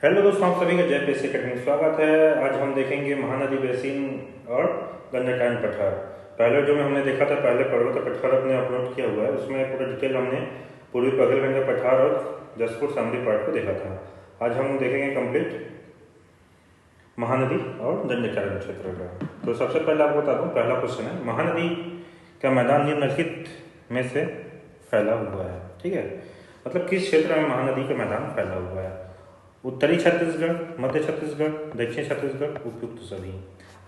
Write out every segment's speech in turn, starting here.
Hello दोस्तों, आप सभी का जय पीएससी अकेडमी में स्वागत है। आज हम देखेंगे महानदी बेसिन और गंडक पठार। पहले जो में हमने देखा था, पहले पर्वत पठार अपने अपलोड किया हुआ है, उसमें पूरा डिटेल हमने पूर्वी पगलगंज पठार और जसपुर शामली पार्ट को देखा था। आज हम देखेंगे कंप्लीट महानदी और दंडकारण क्षेत्र का। तो सबसे पहले आपको बता दूं, पहला क्वेश्चन है, महानदी का मैदान निम्नलिखित में से फैला हुआ है। ठीक है, मतलब किस क्षेत्र में महानदी का मैदान फैला हुआ है? उत्तरी छत्तीसगढ़, मध्य छत्तीसगढ़, दक्षिण छत्तीसगढ़, उपयुक्त सभी।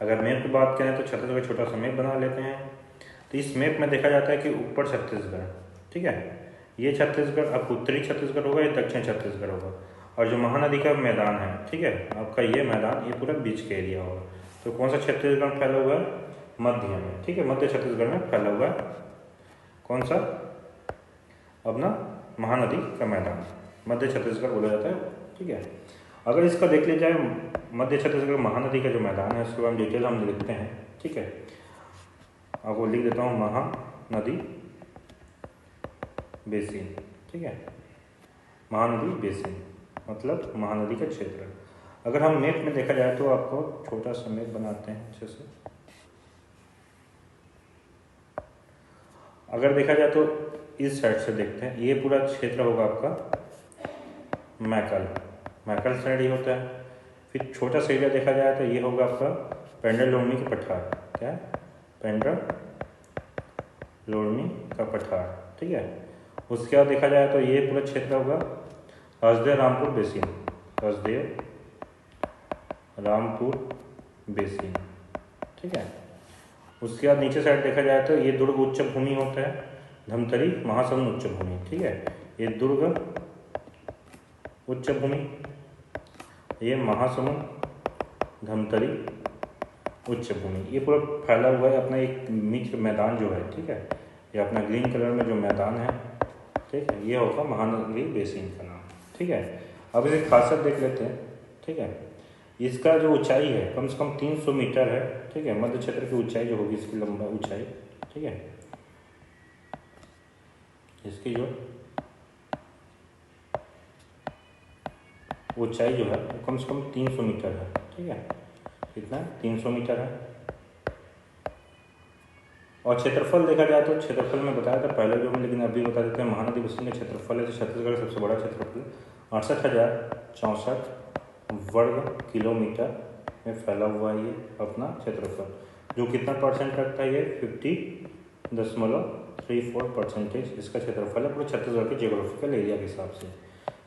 अगर मैप की बात करें तो छत्तीसगढ़ छोटा सा मैप बना लेते हैं। तो इस मैप में देखा जाता है कि ऊपर छत्तीसगढ़, ठीक है, ये छत्तीसगढ़, अब उत्तरी छत्तीसगढ़ होगा, ये दक्षिण छत्तीसगढ़ होगा, और जो महानदी का मैदान है, ठीक है, आपका ये मैदान, ये पूरा बीच का एरिया होगा। तो कौन सा छत्तीसगढ़ में फैला हुआ है? मध्य में, ठीक है, मध्य छत्तीसगढ़ में फैला हुआ है। कौन सा? अपना महानदी का मैदान मध्य छत्तीसगढ़ बोला जाता है। ठीक है, अगर इसका देख लिया जाए, मध्य छत्तीसगढ़ महानदी का जो मैदान है उसके बारे में डिटेल हम लिखते हैं। ठीक है, आपको लिख देता हूँ, महानदी बेसिन। ठीक है, महानदी बेसिन मतलब महानदी का क्षेत्र। अगर हम मैप में देखा जाए तो आपको छोटा सा मैप बनाते हैं अच्छे से। अगर देखा जाए तो इस साइड से देखते हैं, ये पूरा क्षेत्र होगा आपका मैकल साइड ही होता है। फिर छोटा सा एरिया देखा जाए तो ये होगा आपका पेंड्रा लोरमी का पठार। क्या है? पेंड्रा लोरमी का पठार। ठीक है, उसके बाद देखा जाए तो ये पूरा क्षेत्र होगा हसदेव रामपुर बेसिन। हसदेव रामपुर बेसिन। ठीक है, उसके बाद नीचे साइड देखा जाए तो ये दुर्ग उच्च भूमि होता है, धमतरी महासमुंद उच्च भूमि। ठीक है, ये दुर्ग उच्च भूमि, ये महासमुंद धमतरी उच्च भूमि, ये पूरा फैला हुआ है अपना एक मिक्स मैदान जो है। ठीक है, ये अपना ग्रीन कलर में जो मैदान है, ठीक है, ये होगा महानदी बेसिन का नाम। ठीक है, अब इसकी खासियत देख लेते हैं। ठीक है, इसका जो ऊंचाई है कम से कम 300 मीटर है। ठीक है, मध्य क्षेत्र की ऊंचाई जो होगी, इसकी लंबा ऊंचाई, ठीक है, इसकी जो ऊंचाई जो है वो कम से कम 300 मीटर है। ठीक है, कितना? 300 मीटर है। और क्षेत्रफल देखा जाए तो क्षेत्रफल में बताया था पहले जो में, लेकिन अभी बता देते हैं। महानदी बेसिन का क्षेत्रफल है तो छत्तीसगढ़ सबसे बड़ा क्षेत्रफल 68,064 वर्ग किलोमीटर में फैला हुआ है ये अपना क्षेत्रफल, जो कितना परसेंट रखता है? ये 50.34% इसका क्षेत्रफल है पूरे छत्तीसगढ़ के जियोग्राफिकल एरिया के हिसाब से।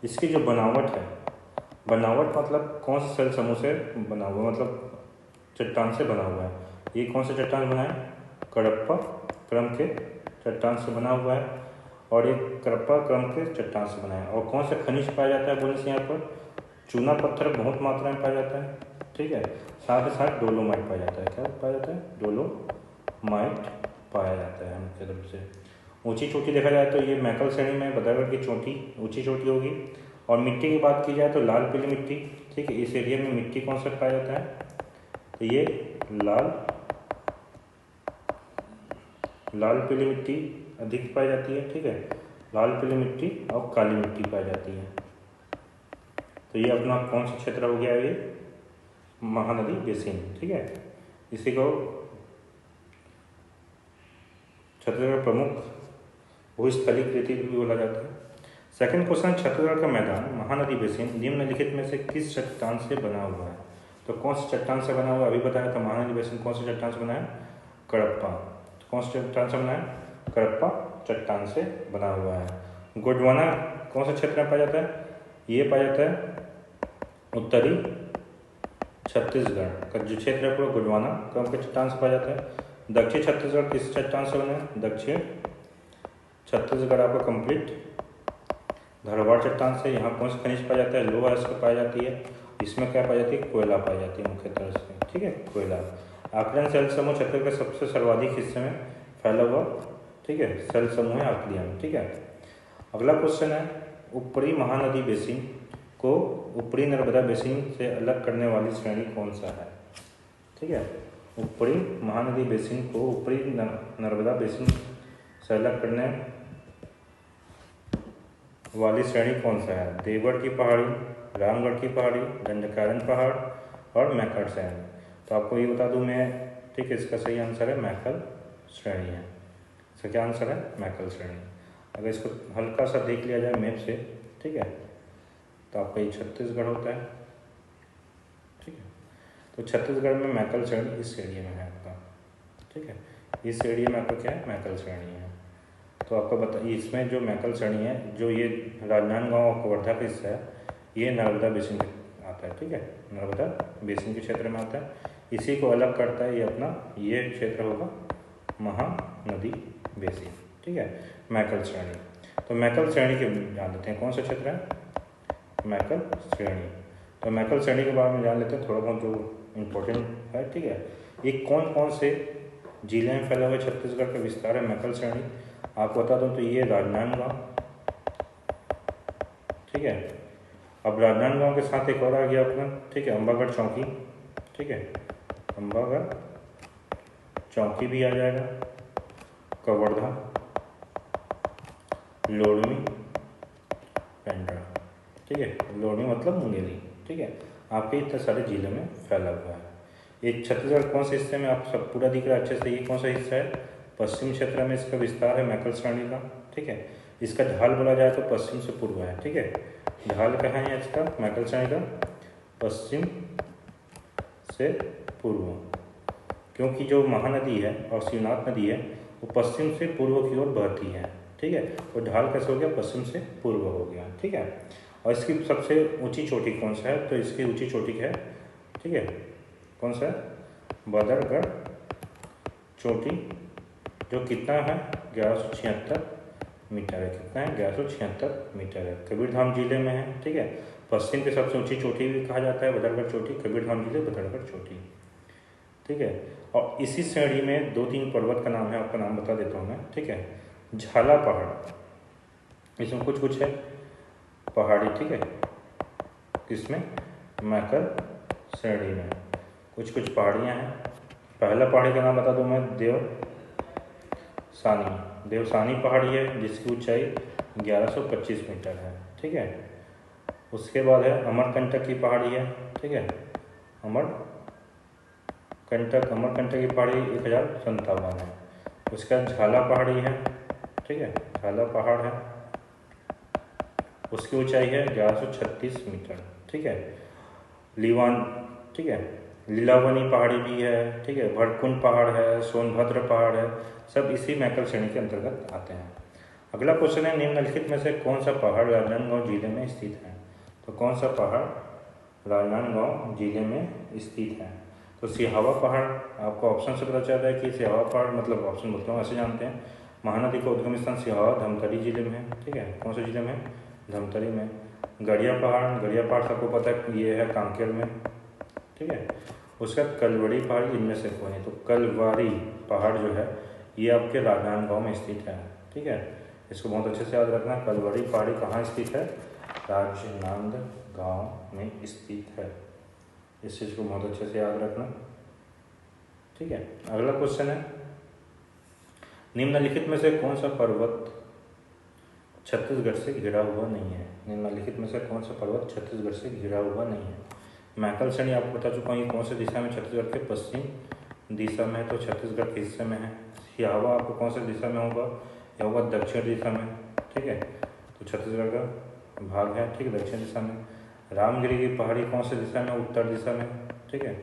इसकी जो बनावट है, बनावट मतलब कौन से सेल समूह से बना हुआ, मतलब चट्टान से बना हुआ है। ये कौन सा चट्टान बना है? कडप्पा क्रम के चट्टान से बना हुआ है, और एक कडप्पा क्रम के चट्टान से बना है। और कौन सा खनिज पाया जाता है बोलने से यहाँ पर? चूना पत्थर बहुत मात्रा में पाया जाता है। ठीक है, साथ ही साथ डोलोमाइट पाया जाता है। क्या पाया जाता है? डोलोमाइट पाया जाता है मुख्य रूप से। ऊंची चोटी देखा जाए तो ये मैकल श्रेणी में बदागढ़ की चोटी ऊंची चोटी होगी। और मिट्टी की बात की जाए तो लाल पीली मिट्टी। ठीक है, इस एरिया में मिट्टी कौन सा पाया जाता है? तो ये लाल पीली मिट्टी अधिक पाई जाती है। ठीक है, लाल पीली मिट्टी और काली मिट्टी पाई जाती है। तो ये अपना कौन सा क्षेत्र हो गया? ये महानदी बेसिन। ठीक है, इसी को छत्तीसगढ़ प्रमुख भूस्थलीय कृति भी बोला जाता है। सेकंड क्वेश्चन, छत्तीसगढ़ का मैदान महानदी बेसिन निम्नलिखित में से किस चट्टान से बना हुआ है? तो कौन सी चट्टान से बना हुआ है? अभी बताया था महानदी बेसिन कौन सी चट्टान से बना है? कडप्पा। कौन सी चट्टान से बना है? कडप्पा चट्टान से बना हुआ है। गोंडवाना कौन सा क्षेत्र में पाया जाता है? ये पाया जाता है उत्तरी छत्तीसगढ़ का जो क्षेत्र है पूरा गोंडवाना क्रम के चट्टान से पाया जाता है। दक्षिण छत्तीसगढ़ किस चट्टान से बना है? दक्षिण छत्तीसगढ़ आपका कंप्लीट धारवाड़ चट्टान से। यहाँ कौन सा खनिज पाया जाता है? लोहा इसको पाई जाती है। इसमें क्या पाई जाती है? कोयला पाई जाती है मुख्य तरह से। ठीक है, कोयला। आकलन सेल समूह छत्तीसगढ़ के सबसे सर्वाधिक हिस्से में फैला हुआ, ठीक है, सेल समूह है आकलियन। ठीक है, अगला क्वेश्चन है, ऊपरी महानदी बेसिन को ऊपरी नर्मदा बेसिन से अलग करने वाली श्रेणी कौन सा है? ठीक है, ऊपरी महानदी बेसिन को ऊपरी नर्मदा बेसिन से अलग करने वाली श्रेणी कौन सा है? देवगढ़ की पहाड़ी, रामगढ़ की पहाड़ी, दंडकारण्य पहाड़ और मैकड़ श्रेणी। तो आपको ये बता दूं मैं, ठीक है, इसका सही आंसर है मैकल श्रेणी है। इसका क्या आंसर है? मैकल श्रेणी। अगर इसको हल्का सा देख लिया जाए मैप से, ठीक है, तो आपका ये छत्तीसगढ़ होता है, ठीक है। तो छत्तीसगढ़ में मैकल श्रेणी इस एरिया में है आपका, ठीक है, इस एरिया में आपका क्या है? मैकल श्रेणी है। तो आपको बता, इसमें जो मैकल श्रेणी है, जो ये राजनांदगांव और कवर्धा का हिस्सा है, ये नर्मदा बेसिन आता है, ठीक है, नर्मदा बेसिन के क्षेत्र में आता है। इसी को अलग करता है ये अपना, ये क्षेत्र होगा महानदी बेसिन, ठीक है, मैकल श्रेणी। तो मैकल श्रेणी के जान लेते हैं कौन सा क्षेत्र है? मैकल श्रेणी। तो मैकल श्रेणी के बारे में जान लेते हैं थोड़ा बहुत जो इम्पोर्टेंट है, ठीक है। ये कौन कौन से जिले में फैला हुआ छत्तीसगढ़ का विस्तार है मैकल श्रेणी, आपको बता दूं तो ये राजनांदगांव, ठीक है। अब राजनांदगांव के साथ एक और आ गया अपना, ठीक है, अंबागढ़ चौकी, ठीक है, अंबागढ़ चौकी भी आ जाएगा, कवर्धा, लोरमी, पेंड्रा, ठीक है, लोरमी मतलब मुंगेली, ठीक है, आपके इतने सारे जिले में फैला हुआ है। ये छत्तीसगढ़ कौन से हिस्से में आप सब पूरा दिख रहा है अच्छे से, ये कौन सा हिस्सा है? पश्चिम क्षेत्र में इसका विस्तार है मैकल श्रेणी का, ठीक है। इसका ढाल बोला जाए तो पश्चिम से पूर्व है, ठीक है। ढाल कहाँ है इसका? मैकल श्रेणी का पश्चिम से पूर्व, क्योंकि जो महानदी है और शिवनाथ नदी है वो पश्चिम से पूर्व की ओर बहती है, ठीक है। तो ढाल कैसे हो गया? पश्चिम से पूर्व हो गया, ठीक है। और इसकी सबसे ऊंची चोटी कौन सा है? तो इसकी ऊंची चोटी है, ठीक है, कौन सा है? बदरगढ़ चोटी, जो कितना है? 1176 मीटर है। कितना है? 1176 मीटर है। कबीरधाम जिले में है, ठीक है। पश्चिम की सबसे ऊंची चोटी भी कहा जाता है बदरगढ़ चोटी, कबीरधाम जिले बदरगढ़ चोटी, ठीक है। और इसी श्रेणी में 2-3 पर्वत का नाम है, आपका नाम बता देता हूँ मैं, ठीक है। झाला पहाड़, इसमें कुछ कुछ है पहाड़ी, ठीक है, किसमें? मैकल श्रेणी में कुछ कुछ पहाड़ियाँ हैं। पहला पहाड़ी का नाम बता दूँ मैं, देवसानी पहाड़ी है, जिसकी ऊंचाई 1125 मीटर है, ठीक है। उसके बाद है अमरकंटक की पहाड़ी है, ठीक है, अमरकंटक की पहाड़ी 1057 है। उसके बाद झाला पहाड़ी है, ठीक है, झाला पहाड़ है, उसकी ऊंचाई है 1136 मीटर, ठीक है। ठीक है, लीलावनी पहाड़ी भी है, ठीक है, भड़कुंड पहाड़ है, सोनभद्र पहाड़ है, सब इसी मैकल श्रेणी के अंतर्गत आते हैं। अगला क्वेश्चन है, निम्नलिखित में से कौन सा पहाड़ राजनांदगांव जिले में स्थित है? तो कौन सा पहाड़ राजनांदगांव जिले में स्थित है? तो सिहावा पहाड़, आपको ऑप्शन से पता चल रहा है कि सिहावा पहाड़, मतलब ऑप्शन बोलते हैं ऐसे जानते हैं, महानदी का उद्गम स्थान सिहावा धमतरी जिले में है, ठीक है, कौन से जिले में? धमतरी में। गड़िया पहाड़ सबको पता है ये है कांकेर में, ठीक है। उसका कलवड़ी पहाड़ी, इनमें से कौन है? तो कलवारी पहाड़ जो है ये आपके राजनांदगांव में स्थित है, ठीक है। इसको बहुत अच्छे से याद रखना, कलवड़ी पहाड़ी कहाँ स्थित है? राजनांदगांव में स्थित है। इस चीज़ को बहुत अच्छे से याद रखना, ठीक है। अगला क्वेश्चन है, निम्नलिखित में से कौन सा पर्वत छत्तीसगढ़ से घिरा हुआ नहीं है? निम्नलिखित में से कौन सा पर्वत छत्तीसगढ़ से घिरा हुआ नहीं है? मैकल श्रेणी आपको बता चुका हूँ, ये कौन से दिशा में? छत्तीसगढ़ के पश्चिम दिशा में है, तो छत्तीसगढ़ के हिस्से में है। सिहावा आपको कौन से दिशा में होगा? यह होगा दक्षिण दिशा में, ठीक है, तो छत्तीसगढ़ का भाग है, ठीक है, दक्षिण दिशा में। रामगिरी की पहाड़ी कौन से दिशा में? उत्तर दिशा में, ठीक है,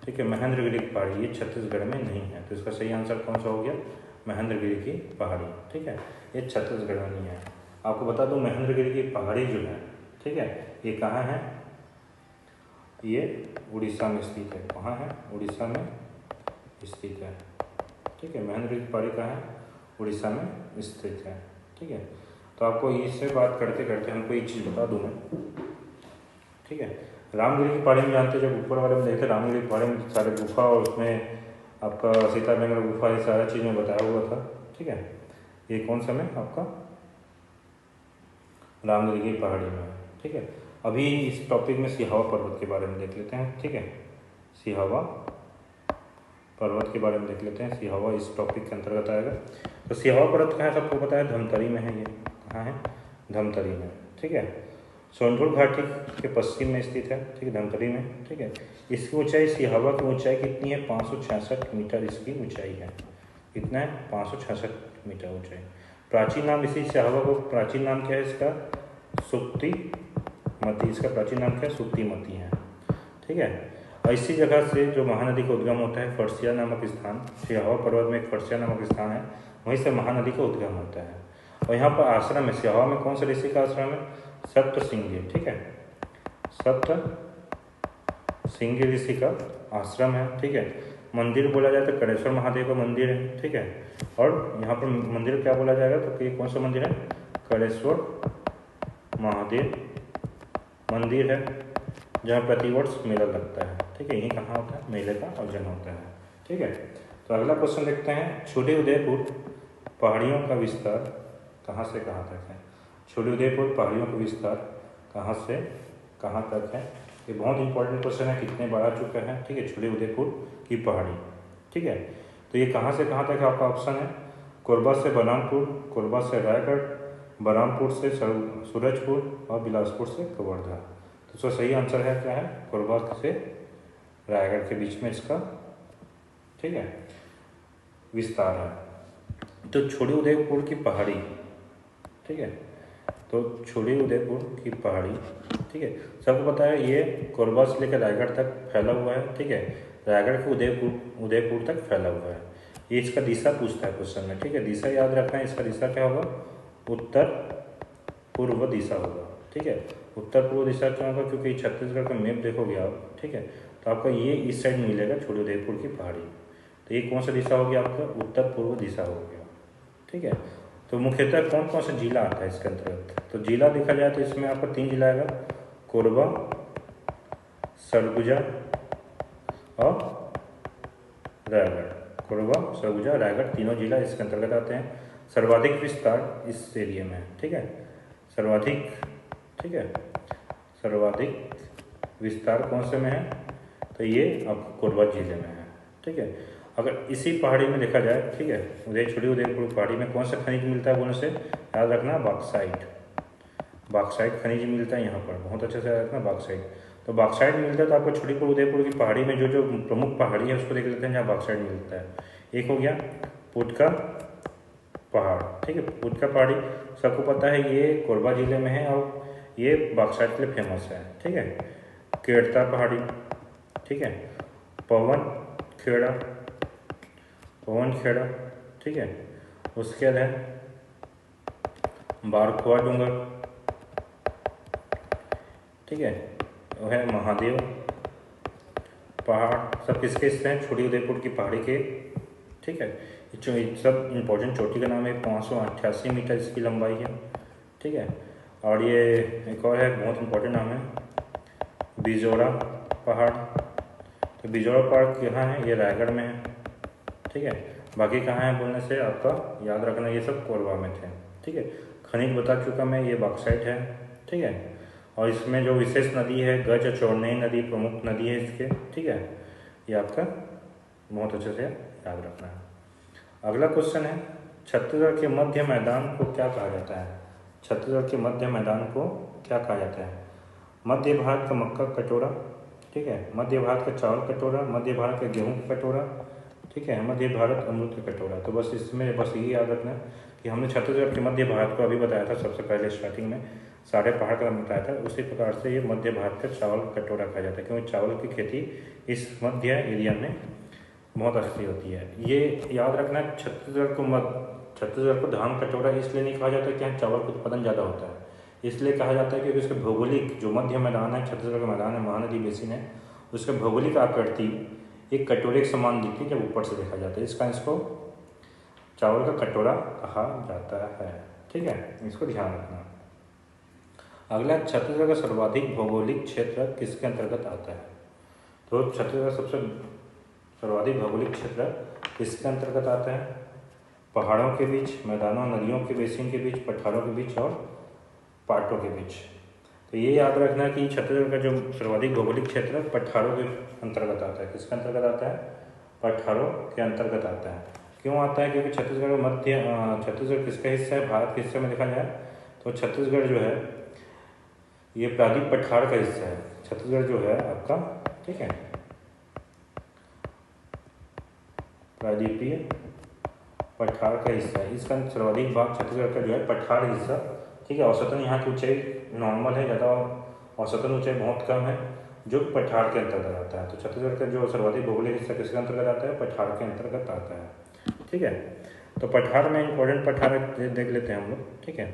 ठीक है। महेंद्रगिरी की पहाड़ी ये छत्तीसगढ़ में नहीं है, तो इसका सही आंसर कौन सा हो गया? महेंद्रगिरी की पहाड़ी, ठीक है, ये छत्तीसगढ़ में नहीं है। आपको बता दूं महेंद्रगिरी की पहाड़ी जो है, ठीक है, ये कहाँ है? ये उड़ीसा में स्थित है। कहाँ है? उड़ीसा में स्थित है, ठीक है। महेंद्रगिरी की पहाड़ी कहाँ है? उड़ीसा में स्थित है, ठीक है। तो आपको इससे बात करते करते हमको एक चीज़ बता दूं मैं, ठीक है। रामगिरी की पहाड़ी में जानते, जब ऊपर वाले में देखते रामगिरी की पहाड़ी में सारे गुफा और उसमें आपका सीतानगर गुफा, ये सारा चीज़ में बताया हुआ था, ठीक है। ये कौन सा में? आपका रामगिरी की पहाड़ी में, ठीक है। अभी इस टॉपिक में सिहावा पर्वत के बारे में देख लेते हैं, ठीक है। सिहावा पर्वत के बारे में देख लेते हैं, सिहावा इस टॉपिक के अंतर्गत आएगा। तो सिहावा पर्वत कहाँ है? सबको पता है धमतरी में है। ये कहाँ है? धमतरी में, ठीक है। सोनपुर घाटी के पश्चिम में स्थित है, ठीक है, धमतरी में, ठीक है। इसकी ऊंचाई सिहावा की ऊंचाई कितनी है? 566 मीटर इसकी ऊंचाई है। कितना है? 566 मीटर ऊंचाई। प्राचीन नाम इसी सिहावा को प्राचीन नाम क्या है इसका? सुप्तिमती। इसका प्राचीन नाम क्या है? सुप्तिमती है, ठीक है। और इसी जगह से जो महानदी का उद्गम होता है, फरसिया नामक स्थान, सिहावा पर्वत में एक फरसिया नामक स्थान है, वहीं से महानदी का उद्गम होता है। और यहाँ पर आश्रम है, सिहावा में कौन सा ऋषि का आश्रम है? सप्तश्रृंगी, ठीक है, सप्तश्रृंगी ऋषि का आश्रम है, ठीक है। मंदिर बोला जाए तो करेश्वर महादेव का मंदिर है, ठीक है। और यहाँ पर मंदिर क्या बोला जाएगा? तो ये कौन सा मंदिर है? करेश्वर महादेव मंदिर है, जहाँ प्रतिवर्ष मेला लगता है, ठीक है। यही कहाँ होता है? मेले का आयोजन होता है, ठीक है। तो अगला क्वेश्चन देखते हैं, छोटे उदयपुर पहाड़ियों का विस्तार कहाँ से कहाँ तक है? छोटे उदयपुर पहाड़ियों का विस्तार कहाँ से कहाँ तक है? ये बहुत इंपॉर्टेंट क्वेश्चन है, कितने बार आ चुका है, ठीक है। छोटे उदयपुर की पहाड़ी, ठीक है। तो ये कहाँ से कहाँ तक है? आपका ऑप्शन है कोरबा से बलरामपुर, कोरबा से रायगढ़, बलरामपुर से सूरजपुर और बिलासपुर से कवर्धा। तो इसका सही आंसर है क्या है? कोरबा से रायगढ़ के बीच में इसका, ठीक है, विस्तार है। तो छोटे उदयपुर की पहाड़ी, ठीक है, तो छोटे उदयपुर की पहाड़ी, ठीक है, सबको पता है ये कोरबा से लेकर रायगढ़ तक फैला हुआ है, ठीक है। रायगढ़ के उदयपुर तक फैला हुआ है। ये इसका दिशा पूछता है क्वेश्चन में, ठीक है। दिशा याद रखना है, इसका दिशा क्या होगा? उत्तर पूर्व दिशा होगा, ठीक है। उत्तर पूर्व दिशा क्यों होगा? क्योंकि छत्तीसगढ़ का मैप देखोगे आप, ठीक है, तो आपको ये इस साइड मिलेगा छोटे उदयपुर की पहाड़ी। तो ये कौन सा दिशा होगी? आपका उत्तर पूर्व दिशा हो गया, ठीक है। तो मुख्यतः कौन कौन सा जिला आता है इसके अंतर्गत? तो जिला देखा जाए तो इसमें आपका 3 जिला आएगा, कोरबा, सरगुजा और रायगढ़। कोरबा, सरगुजा, रायगढ़ तीनों जिला इसके अंतर्गत आते हैं। सर्वाधिक विस्तार इस एरिया में है, ठीक है, सर्वाधिक, ठीक है, सर्वाधिक विस्तार कौन से में है? तो ये आपको कोरबा जिले में है, ठीक है। अगर इसी पहाड़ी में देखा जाए, ठीक है, छोटी उदयपुर पहाड़ी में कौन सा खनिज मिलता है बोलने से याद रखना, बॉक्साइट। बॉक्साइट खनिज मिलता है यहाँ पर, बहुत अच्छे से याद रखना, बॉक्साइट। तो बॉक्साइट मिलता है तो आपको छोटी उदयपुर की पहाड़ी में जो जो प्रमुख पहाड़ी है उसको देख लेते हैं जहाँ बॉक्साइट मिलता है। एक हो गया पुटका पहाड़, ठीक है, पुटका पहाड़ी सबको पता है ये कोरबा जिले में है और ये बॉक्साइट के लिए फेमस है, ठीक है। केरता पहाड़ी, ठीक है, पवन खेड़ा, ठीक है। उसके बाद है बारखुआ डूंगर, ठीक है, वो है महादेव पहाड़। सब किसके हिस्से हैं? छोटी उदयपुर की पहाड़ी के, ठीक है। जो सब इम्पोर्टेंट चोटी का नाम है, 588 मीटर इसकी लंबाई है, ठीक है। और ये एक और है बहुत इम्पोर्टेंट नाम है बिजोड़ा पहाड़। तो बिजोड़ा पहाड़ कहाँ है? ये रायगढ़ में है, ठीक है। बाकी कहाँ है बोलने से आपका याद रखना ये सब कोरबा में थे, ठीक है। खनिज बता चुका मैं, ये बॉक्साइट है, ठीक है। और इसमें जो विशेष नदी है गज और चौरनई नदी प्रमुख नदी है इसके, ठीक है। ये आपका बहुत अच्छे से याद रखना है। अगला क्वेश्चन है, छत्तीसगढ़ के मध्य मैदान को क्या कहा जाता है? छत्तीसगढ़ के मध्य मैदान को क्या कहा जाता है? मध्य भारत का मक्का कटोरा, ठीक है, मध्य भारत का चावल कटोरा, मध्य भारत का गेहूँ का कटोरा, ठीक है, मध्य भारत अमरूद का कटोरा। तो बस इसमें बस यही याद रखना कि हमने छत्तीसगढ़ के मध्य भारत को अभी बताया था सबसे पहले स्टार्टिंग में, सारे पहाड़ का नाम बताया था। उसी प्रकार से ये मध्य भारत का चावल कटोरा कहा जाता है, क्योंकि चावल की खेती इस मध्य एरिया में बहुत अच्छी होती है। ये याद रखना, छत्तीसगढ़ को धान कटोरा इसलिए नहीं कहा जाता कि यहाँ चावल का उत्पादन ज़्यादा होता है, इसलिए कहा जाता है क्योंकि उसके भौगोलिक जो मध्य मैदान है, छत्तीसगढ़ का मैदान है, महानदी बेसिन है, उसके भौगोलिक आकृति एक कटोरे के समान दिखती है जब ऊपर से देखा जाता है, इसका इसको चावल का कटोरा कहा जाता है, ठीक है, इसको ध्यान रखना। अगला, छत्तीसगढ़ का सर्वाधिक भौगोलिक क्षेत्र किसके अंतर्गत आता है? तो छत्तीसगढ़ का सबसे सर्वाधिक भौगोलिक क्षेत्र किसके अंतर्गत आता है? पहाड़ों के बीच, मैदानों, नदियों के बेसिन के बीच, पठारों के बीच और पाटों के बीच। तो ये याद रखना कि छत्तीसगढ़ का जो सर्वाधिक भौगोलिक क्षेत्र है पठारों के अंतर्गत आता है। किसके अंतर्गत आता है? पठारों के अंतर्गत आता है। क्यों आता है? क्योंकि छत्तीसगढ़ किसका हिस्सा है? भारत के हिस्से में देखा जाए तो छत्तीसगढ़ जो है ये प्रायद्वीप पठार का हिस्सा है छत्तीसगढ़ जो है आपका, ठीक है, प्रायद्वीपीय पठार का हिस्सा है। इसका सर्वाधिक भाग छत्तीसगढ़ का जो है पठार हिस्सा, ठीक है। औसतन यहाँ की ऊंचाई नॉर्मल है, ज़्यादा औसतन ऊंचाई बहुत कम है, जो पठार के अंतर्गत आता है। तो छत्तीसगढ़ का जो सर्वाधिक भौगोलिक हिस्सा किसके अंतर्गत आता है? पठार के अंतर्गत आता है, ठीक है। तो पठार में इंपॉर्टेंट पठार देख लेते हैं हम लोग, ठीक है।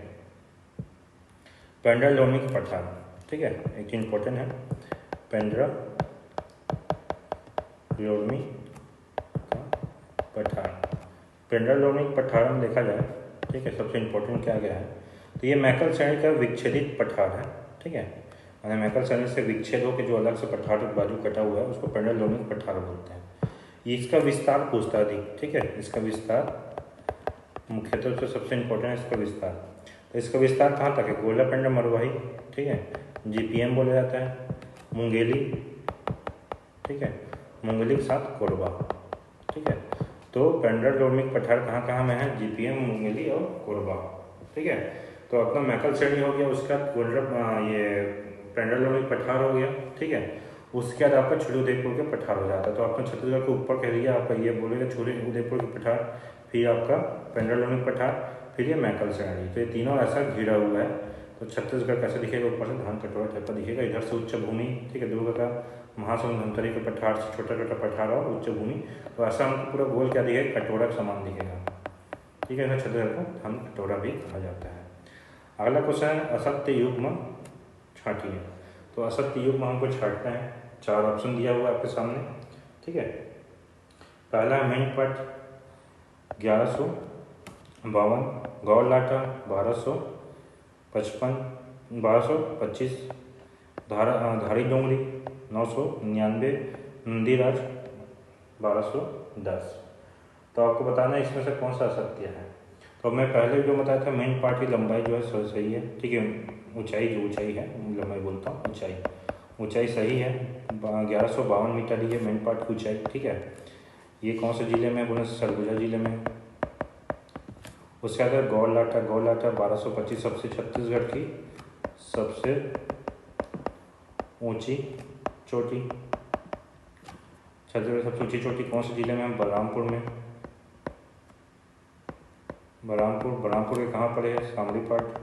पेंड्रा लोनिक पठार, ठीक है, एक इम्पोर्टेंट है पेंड्रा लोनी का पठार। पेंड्रा लोनिक पठार में देखा जाए, ठीक है, सबसे इम्पोर्टेंट क्या गया है, तो ये मैकल श्रेणी का विच्छेदित पठार है, ठीक है। मैंने मैकल श्रेणी से विच्छेद होकर जो अलग से पठार बाजू कटा हुआ है उसको पेंड्रा लोनिक पठार बोलते हैं। ये इसका विस्तार पूछता है अधिक, ठीक है, इसका विस्तार मुख्यतः से सबसे इम्पोर्टेंट है इसका विस्तार। तो इसका विस्तार कहाँ तक है? गोला पेंड्रा मरवाही, ठीक है, जीपीएम बोला जाता है, मुंगेली, ठीक है, मुंगेली के साथ कोरबा, ठीक है। तो पेंड्रा लोनिक पठार कहाँ कहाँ में है? जीपीएम, मुंगेली और कोरबा, ठीक है। तो अपना मैकल श्रेणी हो गया, उसका ये पेंड्रा लोनिक पठार हो गया, ठीक है। उसके बाद आपका छोटे उदयपुर के पठार हो जाता है। तो आपने छत्तीसगढ़ के ऊपर कह दिया, आपका ये बोलेगा छोटे उदयपुर के पठार, फिर आपका पेंड्रा लोनिक पठार, फिर ये मैकल श्रेणी। तो ये तीनों ऐसा घिरा हुआ है। तो छत्तीसगढ़ कैसे दिखेगा? ऊपर से धान कटोरा टाइप का दिखेगा, इधर से उच्च भूमि, ठीक है, दुर्ग का महासमुंद धमतरी के पठार से छोटा छोटा पठार और उच्च भूमि। तो ऐसा हमको पूरा गोल क्या दिखेगा? कटोरा का समान दिखेगा, ठीक है। छत्तीसगढ़ को धान कटोरा भी कहा जाता है। अगला क्वेश्चन है असत्य युग्म छांटिए। तो असत्य युग्म हमको छांटना है। 4 ऑप्शन दिया हुआ है आपके सामने, ठीक है। पहला है मेंढपाट 1152, गौर लाटा 1225, धारी डोंगरी 999, नंदीराज 1210। तो आपको बताना है इसमें से कौन सा असत्य है। तो मैं पहले जो बताया था मेंढपाट की लंबाई जो है सही है, ठीक है। ऊंचाई जो ऊंचाई है, लंबाई बोलता हूँ, ऊंचाई सही है, 1152 मीटर ही है मेंढपाट की ऊंचाई, ठीक है। ये कौन से जिले में? बोले सरगुजा जिले में। उसके बाद गौर लाटा 1225 सबसे छत्तीसगढ़ की सबसे ऊंची चोटी। छत्तीसगढ़ सबसे ऊंची चोटी कौन से जिले में है? बलरामपुर में। बलरामपुर के कहाँ पर है? शामलीपाट,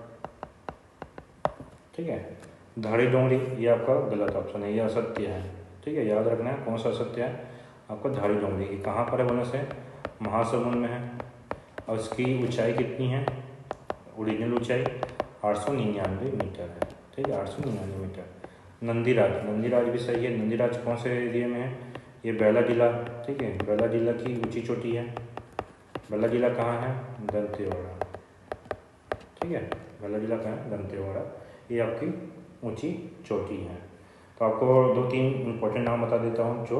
ठीक है। धारी डोंगरी ये आपका गलत ऑप्शन है, ये असत्य है, ठीक है। याद रखना है कौन सा असत्य है आपका। धारी डोंगरी की कहाँ पर है? बोलने से महासमुंद में है। और इसकी ऊंचाई कितनी है? ओरिजिनल ऊंचाई 899 मीटर है, ठीक है, 899 मीटर। नंदीराज भी सही है। नंदीराज कौन से एरिया में है? ये बेला जिला, ठीक है, बेला जिला की ऊंची चोटी है। बेला जिला कहाँ है? दंतेवाड़ा, ठीक है, बेला जिला कहाँ है? दंतेवाड़ा। ये आपकी ऊंची चोटी है। तो आपको 2-3 इम्पोर्टेंट नाम बता देता हूँ जो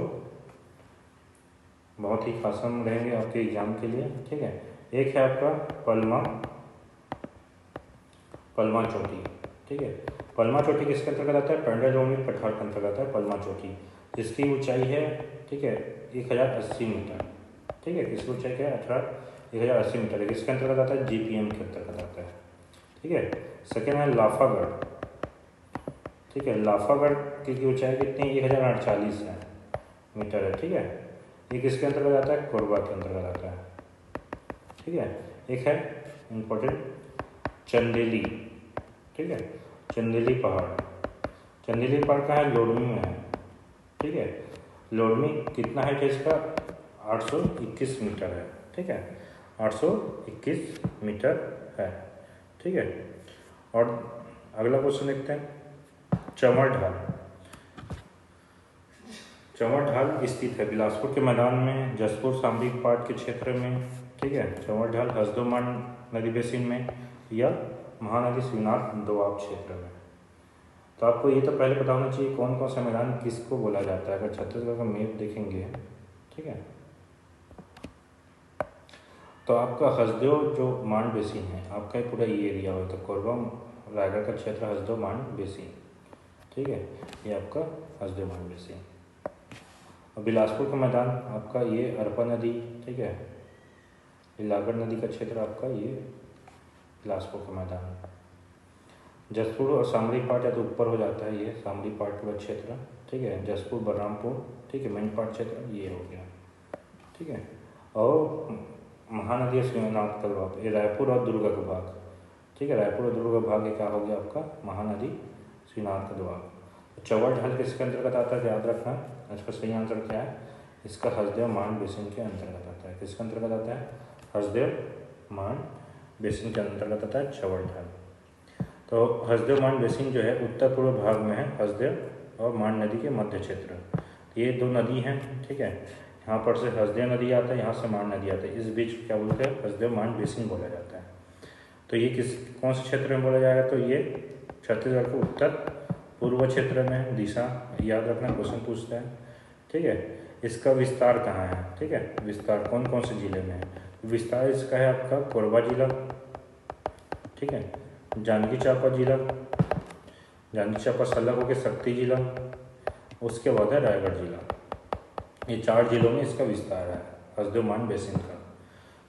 बहुत ही खास रहेंगे आपके एग्जाम के लिए, ठीक है। एक है आपका पलमा चोटी, ठीक है। पलमा चोटी किसके अंतर्गत आता है? पेंड्रा लोनिक पठार के अंतर्गत आता है पलमा चोटी, जिसकी ऊंचाई है, ठीक है, 1080 मीटर, ठीक है। किसकी ऊंचाई क्या है? 1080 मीटर है। किसके अंतर्गत आता है? जीपीएम के अंतर्गत आता है, ठीक है। सेकेंड है लाफागढ़, ठीक है। लाफागढ़ की ऊंचाई कितनी? 1048 मीटर है, ठीक है। ये किसके अंतर्गत आता है? कोरबा के अंतर्गत आता है, ठीक है। एक है इम्पोर्टेंट चंदेली, ठीक है, चंदेली पहाड़ कहाँ है? लोरमी में है, ठीक है। लोरमी कितना हाइट है इसका? 821 मीटर है, ठीक है, 821 मीटर है, ठीक है। और अगला क्वेश्चन देखते हैं। चमर ढाल स्थित है बिलासपुर के मैदान में, जसपुर शामलीपाट के क्षेत्र में, ठीक है। चमर ढाल हसदोमान नदी बेसिन में या महानदी शिवनाथ दोआब क्षेत्र में। तो आपको ये तो पहले पता होना चाहिए कौन कौन सा मैदान किसको बोला जाता है। अगर छत्तीसगढ़ का मैप देखेंगे, ठीक है, तो आपका हसदेव जो मांड बेसिन है आपका पूरा ये एरिया हो, तो कोरबा रायगढ़ का क्षेत्र हसदेव मांड बेसिन, ठीक है, ये आपका हसदेव मांड बेसिन। और बिलासपुर का मैदान आपका ये अरपा नदी, ठीक है, ये लागढ़ नदी का क्षेत्र आपका ये बिलासपुर का मैदान। जसपुर और शामली पार्ट या तो ऊपर हो जाता है, ये शामली पार्ट पूरा क्षेत्र, ठीक है। जसपुर बलरामपुर, ठीक है, मेन पार्ट क्षेत्र ये हो गया, ठीक है। और महानदी श्रीनाथ का भाग, ये रायपुर और दुर्ग का भाग, ठीक है। रायपुर और दुर्ग का भाग ये क्या हो गया आपका महानदी श्रीनाथ का भाग। चौवर ढाल किसके अंतर्गत आता है याद रखना, इसका सही आंसर क्या है, इसका हसदेव मान बेसिन के अंतर्गत आता है। किसके अंतर्गत आता है, हसदेव मान बेसिन के अंतर्गत आता है चौवर ढाल। तो हसदेव मान बेसिन जो है उत्तर पूर्व भाग में है, हसदेव और मान नदी के मध्य क्षेत्र, ये दो नदी हैं, ठीक है। यहाँ पर से हसदेव नदी आता है, यहाँ से मान नदी आता है, इस बीच क्या बोलते हैं, हसदेव मान बेसिन बोला जाता है। तो ये कौन से क्षेत्र में बोला जाएगा, तो ये छत्तीसगढ़ के उत्तर पूर्व क्षेत्र में, दिशा याद रखना, क्वेश्चन पूछते हैं, ठीक है। इसका विस्तार कहाँ है, ठीक है, विस्तार कौन कौन से जिले में है, विस्तार इसका है आपका कोरबा जिला, ठीक है, जांजगीर चांपा जिला, जांजगीर चांपा सलग होकर शक्ति जिला, उसके बाद है रायगढ़ जिला। ये 4 जिलों में इसका विस्तार है हसदेव मान बेसिन का।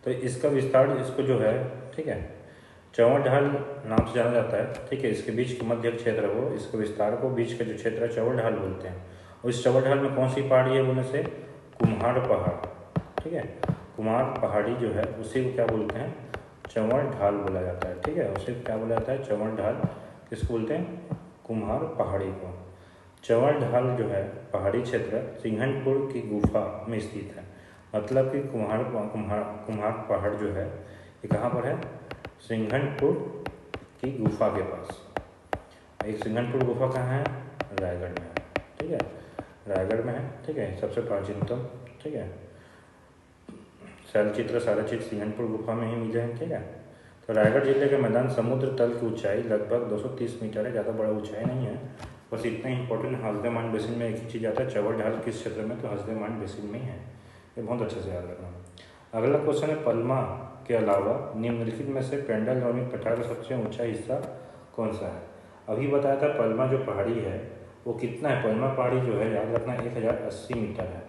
तो इसका विस्तार इसको जो है, ठीक है, चौवर ढाल नाम से जाना जाता है, ठीक है। इसके बीच के मध्य क्षेत्र को, इसके विस्तार को, बीच का जो क्षेत्र है चौवर ढाल बोलते हैं। और इस चौवर ढाल में कौन सी पहाड़ी है बोलने से, कुम्हार पहाड़, ठीक है। कुम्हार पहाड़ी जो है उसी को क्या बोलते हैं, चौवर ढाल बोला जाता है, ठीक है। उसे क्या बोला जाता है, चौवर ढाल। किसको बोलते हैं, कुम्हार पहाड़ी को। चौवर ढाल जो है पहाड़ी क्षेत्र सिंघनपुर की गुफा में स्थित है, मतलब कि कुम्हार पहाड़ जो है ये कहाँ पर है, सिंघनपुर की गुफा के पास। एक सिंघनपुर गुफा कहाँ है, रायगढ़ में है, ठीक है, रायगढ़ में है, ठीक है, सबसे प्राचीनतम, ठीक है। शैलचित्र सारे चित्र सिंघनपुर गुफा में ही मिले हैं, ठीक है। तो रायगढ़ जिले के मैदान समुद्र तल की ऊंचाई लगभग 230 मीटर है, ज़्यादा बड़ा ऊंचाई नहीं है, बस इतना इंपॉर्टेंट हसदेव मान बेसिन में एक ही चीज़ आता है, चौवर ढाल किस क्षेत्र में, तो हसदेव मान बेसिन में ही है, ये बहुत अच्छे से याद रखना। अगला क्वेश्चन है, पलमा के अलावा निम्नलिखित में से पेंडल नॉर्मिक पठार का सबसे ऊंचा हिस्सा कौन सा है। अभी बताया था पलमा जो पहाड़ी है वो कितना है, पलमा पहाड़ी जो है याद रखना 1080 मीटर है।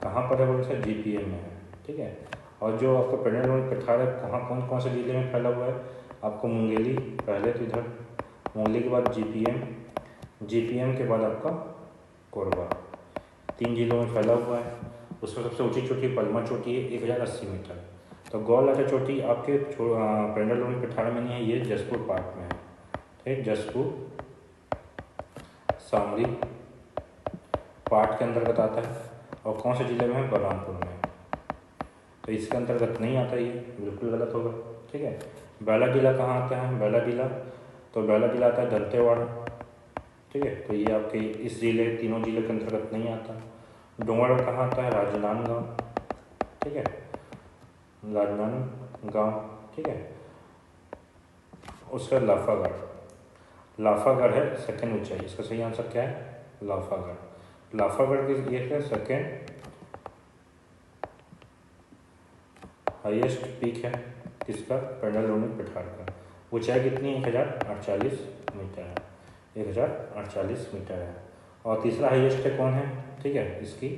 कहाँ पर है बोले सर, जीपीएम में है, ठीक है। और जो आपका पेंडल नॉर्मिक पठार है कहाँ कौन कौन से जिले में फैला हुआ है, आपको मुंगेली पहले, तो इधर मुंगेली के बाद जीपीएम, जीपीएम के बाद आपका कोरबा, 3 जिलों में फैला हुआ है। उसमें सबसे ऊंची चोटी पलमा चोटी है 1080 मीटर। तो गौलहटा चोटी आपके पेंडल नॉर्मिक पठार में नहीं है, ये जसपुर पार्क में है, ठीक, जसपुर शामली पार्ट के अंतर्गत आता है। और कौन से जिले में है, बलरामपुर में, तो इसके अंतर्गत नहीं आता, ये बिल्कुल गलत होगा, ठीक है। बैला जिला कहाँ आता है, बैला जिला, तो बैला जिला आता है दंतेवाड़ा, ठीक है। तो ये आपके इस जिले, तीनों जिले के अंतर्गत नहीं आता। डोंगरगढ़ कहाँ आता है, राजनांदगांव, ठीक है, राजनांदगांव, ठीक है। उसका लाफागढ़, लाफागढ़ है सेकेंड ऊंचाई, इसका सही आंसर क्या है, लाफागढ़। लाफागढ़ की ये है सेकेंड हाईएस्ट पीक है किसका, पेंडल नॉर्मिक पठार का। ऊंचाई कितनी, 1048 मीटर है, 1048 मीटर है। और तीसरा हाईएस्ट है कौन है, ठीक है, इसकी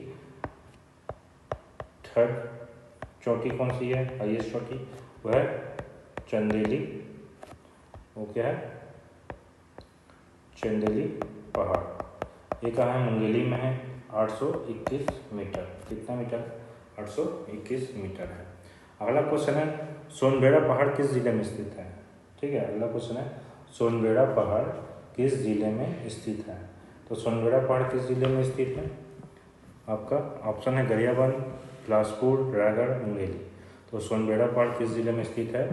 थर्ड चोटी कौन सी है, हाईएस्ट चोटी, वह है चंदेली, वो क्या है, चंदेली पहाड़। ये कहाँ है, मुंगेली में है, 821 मीटर, कितना मीटर, 821 मीटर है। अगला क्वेश्चन है, सोनबेड़ा पहाड़ किस जिले में स्थित है, ठीक है। अगला क्वेश्चन है, सोनबेड़ा पहाड़ किस जिले में स्थित है। तो सोनबेड़ा पहाड़ किस जिले में स्थित है, आपका ऑप्शन है गरियाबंद, बिलासपुर, रायगढ़, मुंगेली। तो सोनबेड़ा पहाड़ किस जिले में स्थित है,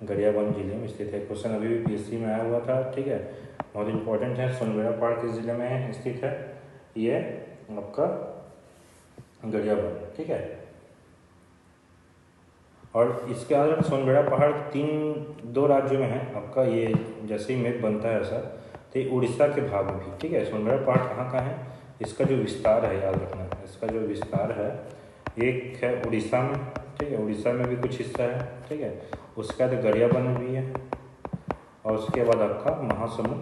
गरियाबंद जिले में स्थित है। क्वेश्चन अभी भी पीएससी में आया हुआ था, ठीक है, बहुत इंपॉर्टेंट है। सोनबेड़ा पहाड़ किस जिले में स्थित है, ये आपका गरियाबंद, ठीक है। और इसके अलावा सोनबेड़ा पहाड़ 2 राज्यों में है आपका, ये जैसे ही मैप बनता है ऐसा, तो ये उड़ीसा के भाग में भी, ठीक है। सोनबेड़ा पहाड़ कहाँ का है, इसका जो विस्तार है याद रखना, इसका जो विस्तार है एक है उड़ीसा में, ठीक है, उड़ीसा में भी कुछ हिस्सा है, ठीक है। उसके बाद गरियाबंद में भी है, और उसके बाद आपका महासमुंद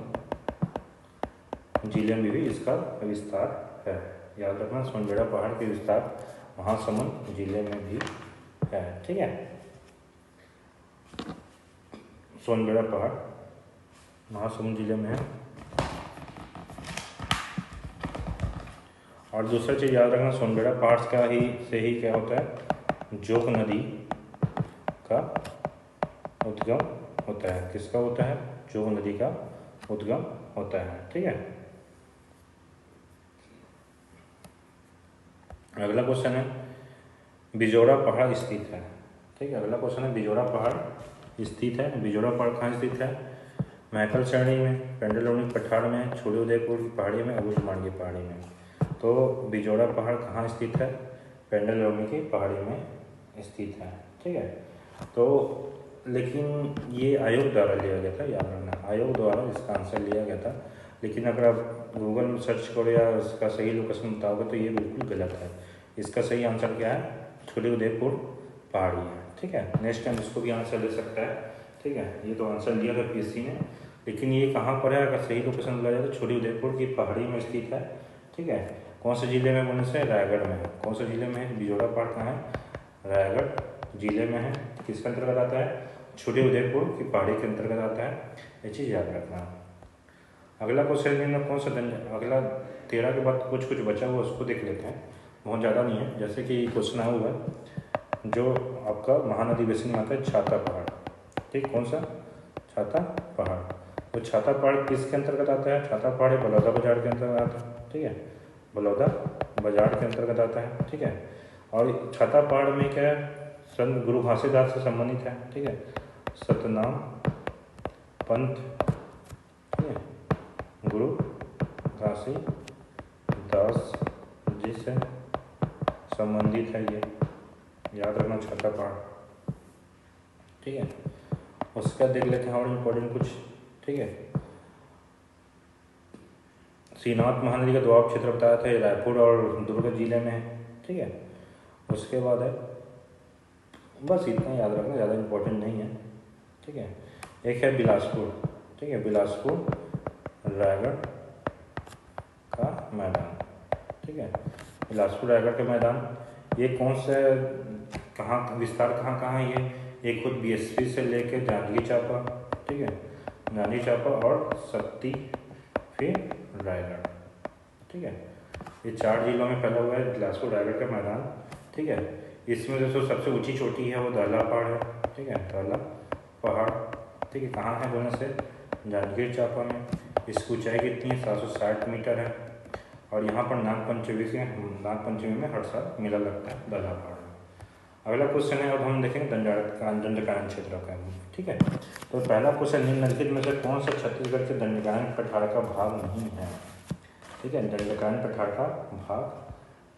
जिले में भी इसका विस्तार है, याद रखना। सोनबेड़ा पहाड़ के विस्तार महासमुंद जिले में भी है, ठीक है। सोनबेड़ा पहाड़ महासमुंद जिले में है। और दूसरा चीज़ याद रखना, सोनबेड़ा पहाड़ का ही से ही क्या होता है, जोग नदी का उद्गम होता है। किसका होता है, जोग नदी का उद्गम होता है। ठीक है, अगला क्वेश्चन है बिजोड़ा पहाड़ स्थित है। ठीक है, अगला क्वेश्चन है बिजोड़ा पहाड़ स्थित है। बिजोड़ा पहाड़ कहाँ स्थित है, महकल श्रेणी में, पेंडलौनी पठार में, छोटे उदयपुर की पहाड़ी में, अबूझमाड़ की पहाड़ी में। तो बिजोड़ा पहाड़ कहाँ स्थित है, पेंडलौनी की पहाड़ी में स्थित है। ठीक है, तो लेकिन ये आयोग द्वारा लिया गया था, याद रखना, आयोग द्वारा इसका आंसर लिया गया था। लेकिन अगर आप गूगल में सर्च करो या इसका सही लोकेशन बताओगे तो ये बिल्कुल गलत है। इसका सही आंसर क्या है, छोटे उदयपुर पहाड़ी है। ठीक है, नेक्स्ट टाइम इसको भी आंसर दे सकता है। ठीक है, ये तो आंसर दिया था पीएससी ने, लेकिन ये कहाँ पर है, अगर सही लोकेशन बताया जाए तो छोटे उदयपुर की पहाड़ी में स्थित है। ठीक है, कौन से जिले में बोलने से, रायगढ़ में है। कौन से जिले में है, बिजोड़ा पहाड़ कहाँ है, रायगढ़ जिले में है। किसके अंतर्गत आता है, छोटे उदयपुर की पहाड़ी के अंतर्गत आता है। ये चीज़ याद रखना। अगला क्वेश्चन में कौन सा अगला 13 के बाद कुछ कुछ बचा हुआ उसको देख लेते हैं, बहुत ज़्यादा नहीं है। जैसे कि क्वेश्चन आया हुआ है जो आपका महानदी बेसिन में आता है, छाता पहाड़। ठीक, कौन सा, छाता पहाड़। तो छाता पहाड़ किसके अंतर्गत आता है, छाता पहाड़ बलौदा बाजार के अंतर्गत आता है। ठीक है, बलौदा बाजार के अंतर्गत आता है। ठीक है, और छाता पहाड़ में क्या है, संत गुरु घासीदास से संबंधित है। ठीक है, सतनाम पंथ, ठीक है, गुरु घासीदास जी से संबंधित है, ये याद रखना, छाता पहाड़। ठीक है, उसका देख लेते हैं और इम्पोर्टेंट कुछ। ठीक है, श्रीनाथ महानदी का दोआब क्षेत्र बताया था, ये रायपुर और दुर्ग जिले में है। ठीक है, उसके बाद है, बस इतना याद रखना, ज़्यादा इम्पोर्टेंट नहीं है। ठीक है, एक है बिलासपुर। ठीक है, बिलासपुर रायगढ़ का मैदान। ठीक है, बिलासपुर रायगढ़ का मैदान, ये कौन सा, कहाँ विस्तार, कहाँ कहाँ है ये खुद बीएसपी से लेके जांजगीर चांपा। ठीक है, जांजगीर चांपा और शक्ति फिर रायगढ़। ठीक है, ये 4 जिलों में फैला हुआ है बिलासपुर रायगढ़ का मैदान। ठीक है, इसमें जो सबसे ऊंची चोटी है वो दहला पहाड़ है। ठीक है, दहला पहाड़। ठीक है, कहाँ है बोलने से, जांजगीर चांपा में। इसकी ऊंचाई कितनी है, 760 मीटर है। और यहाँ पर नागपंचमी में हर साल मेला लगता है दहला पहाड़ में। अगला क्वेश्चन है, अब हम देखेंगे दंडकायन क्षेत्र का। ठीक है, तो पहला क्वेश्चन, निम्नलिखित में से कौन सा छत्तीसगढ़ के दंडकायन पठार का भाग नहीं है। ठीक है, दंडकायन पठार का भाग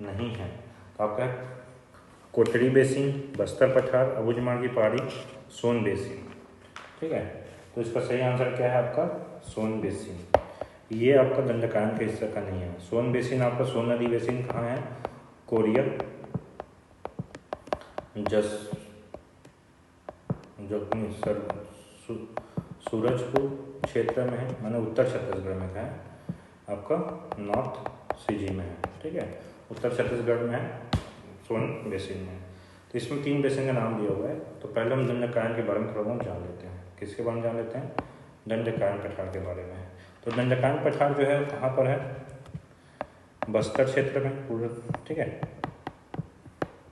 नहीं है। तो आपका कोटरी बेसिन, बस्तर पठार, अबूझमाड़ की पहाड़ी, सोन बेसिन। ठीक है, तो इसका सही आंसर क्या है आपका, सोन बेसिन। ये आपका दंडकायन के हिस्से का नहीं है। सोन बेसिन आपका, सोन नदी बेसिन कहाँ है, कोरिया सूरजपुर क्षेत्र में है, माने उत्तर छत्तीसगढ़ में है, आपका नॉर्थ सीजी में है। ठीक है, उत्तर छत्तीसगढ़ में है, सोन बेसिन में। तो इसमें 3 बेसिन का नाम दिया हुआ है। तो पहले हम दंडकायन के बारे में थोड़ा बहुत जान लेते हैं। किसके बारे में जान लेते हैं, दंडकायन पठार के बारे में। तो दंडकायन पठार जो है कहाँ पर है, बस्तर क्षेत्र में पूरा। ठीक है,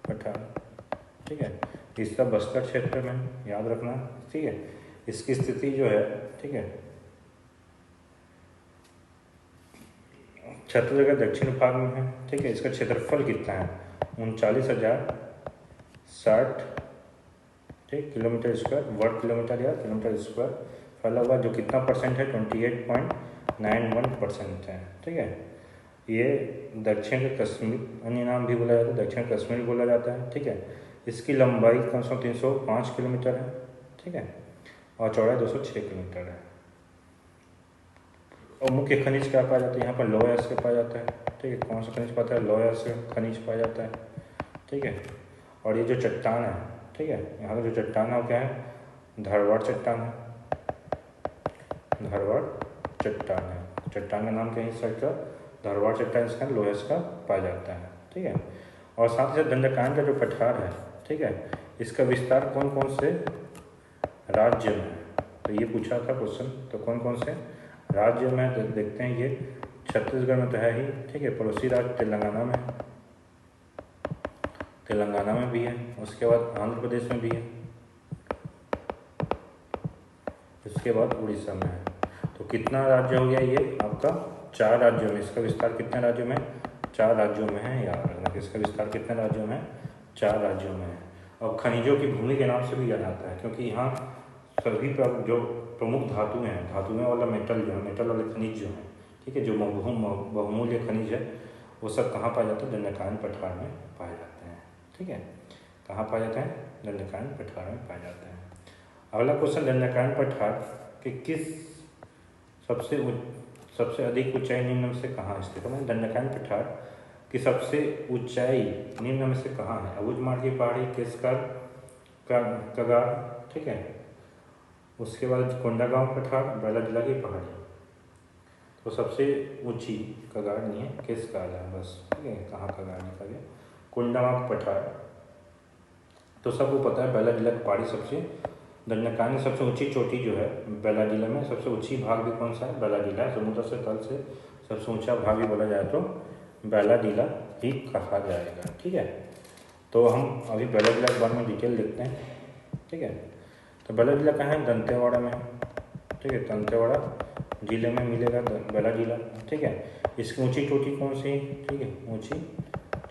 पठार। ठीक है, इसका बस्तर क्षेत्र में, याद रखना। ठीक है, इसकी स्थिति जो है, ठीक है, छत्तीसगढ़ के दक्षिण भाग में है। ठीक है, इसका क्षेत्रफल कितना है, 39,060 ठीक किलोमीटर स्क्वायर, वर्ग किलोमीटर या किलोमीटर स्क्वायर फैला हुआ, जो कितना परसेंट है, 28.91% है। ठीक है, ये दक्षिण कश्मीर, अन्य नाम भी बोला जाता है, दक्षिण कश्मीर बोला जाता है। ठीक है, इसकी लंबाई कम से कम 305 किलोमीटर है। ठीक है, और चौड़ाई 206 किलोमीटर है। और मुख्य खनिज क्या पाया जाता है, यहाँ पर लोह अयस्क पाया जाता है। ठीक है, कौन सा खनिज पाता है, लोह अयस्क खनिज पाया जाता है। ठीक है, और ये जो चट्टान है, ठीक है, यहाँ का जो चट्टान है वो क्या है, धारवाड़ चट्टान है। धारवाड़ चट्टान है, चट्टान का नाम क्या है इस साइड का, धारवाड़ चट्टान, इसका लोह अयस्क का पाया जाता है। ठीक है, और साथ ही साथ दंडकायन का जो पठार है, ठीक है, इसका विस्तार कौन कौन से राज्य में है, तो ये पूछा था क्वेश्चन। तो कौन कौन से राज्य में देखते हैं, ये छत्तीसगढ़ में तो है ही, ठीक है। पड़ोसी राज्य तेलंगाना में, तेलंगाना में भी है। उसके बाद आंध्र प्रदेश में भी है, इसके बाद उड़ीसा में है। तो कितना राज्य हो गया ये आपका? 4 राज्यों में। इसका विस्तार कितने राज्यों में? 4 राज्यों में है। याद रखना कि इसका विस्तार कितने राज्यों में? 4 राज्यों में है। और खनिजों की भूमि के नाम से भी जाना जाता है, क्योंकि यहाँ सभी जो प्रमुख धातुएं हैं, धातुएं वाला मेटल जो है, मेटल वाले खनिज जो हैं, ठीक है, जो बहुमूल्य खनिज है, वो सब कहाँ पाए जाते हैं? दंडकारण्य पठार में पाए जाते हैं, ठीक है। कहाँ पाए जाते हैं? दंडकारण्य पठार में पाए जाते हैं। अगला क्वेश्चन, दंडकारण्य पठार के किस सबसे अधिक ऊंचाई निम्न में से कहाँ स्थित है? दंडकारण्य पठार की सबसे ऊंचाई निम्न में से कहाँ है? अबूझमाड़ की पहाड़ी, केसकर, कगार, ठीक है। उसके बाद कोंडागांव पठार, बैलाडीला की पहाड़ी। तो सबसे ऊंची कगार नहीं है, केसकर है बस, ठीक है। कहाँ कगार लिखा गया? कोंडागांव पठार। तो सबको पता है बैलाडीला की पहाड़ी सबसे, दंडकारण्य सबसे ऊंची चोटी जो है बैलाडीला में, सबसे ऊंची भाग भी कौन सा है? बैलाडीला। समुद्र से तल से सबसे ऊंचा भाग भी बोला जाए तो बैलाडीला ही कहा जाएगा, ठीक है। तो हम अभी बैलाडीला के बारे में डिटेल देखते हैं, ठीक है। तो बैलाडीला कहाँ है? दंतेवाड़ा में, ठीक है। दंतेवाड़ा जिले में मिलेगा बैलाडीला, ठीक है। इसकी ऊंची चोटी कौन सी? ठीक है, ऊंची